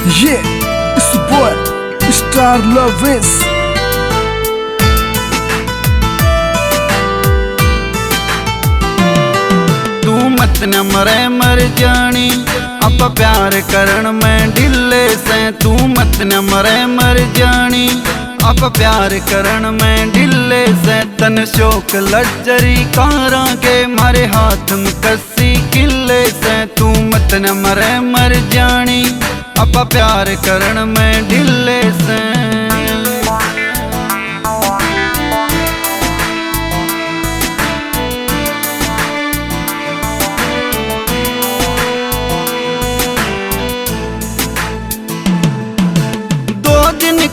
Yeah, it's the boy, Star Lovis. तू मत न मरे मर जानी आप प्यार करण में ढिले से। तू मत न मरे मर जानी आप प्यार करण में ढिले से। तन शोक लज्जरी कारा के मारे हाथ में कसी किले से। तू मत न मरे मर जानी आप प्यार करण में ढिले से।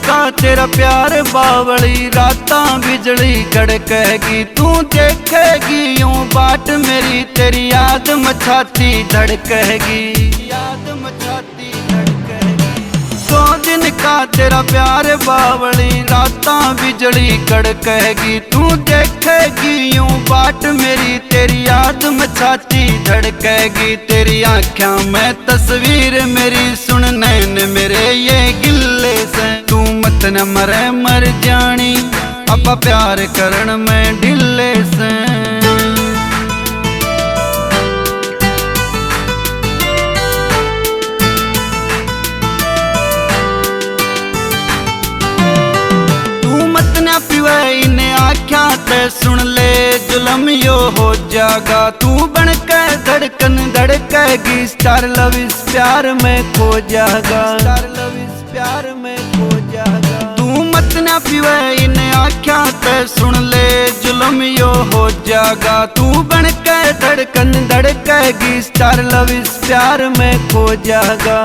का तेरा प्यार बावली रातां बिजली कड़केगी। तू देखेगी यूं बाट मेरी तेरी याद मछाती धड़केगी। याद मछाती धड़केगी। 2 दिन का तेरा प्यार बावली रातां बिजली कड़केगी। तू देखेगी यूं बाट मेरी तेरी याद मछाती धड़केगी। तेरी आँखों में तस्वीर मेरी सुन नैन मेरे ये गिले से। तू मत न मरे मर जानी आप प्यार करण में ढिले से। तू मत न पिवे इन्हें आख्या ते सुन ले जुलम यो हो जागा। तू बन के धड़कन धड़केगी। स्टार लविस प्यार में खो जागा। स्टार लविस प्यार में खो जागा। तू मत न पिवे इन्हें आख्या ते सुन ले जुलम यो हो जागा। तू बन के धड़कन धड़केगी। स्टार लविस प्यार में खो जागा।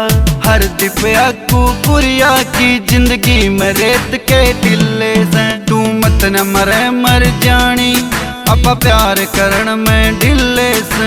हर दिप अक्कू पुरिया की जिंदगी में रेत के टिल्ले से। तू मत न मरे मर जानी आप प्यार करण में ढिले से।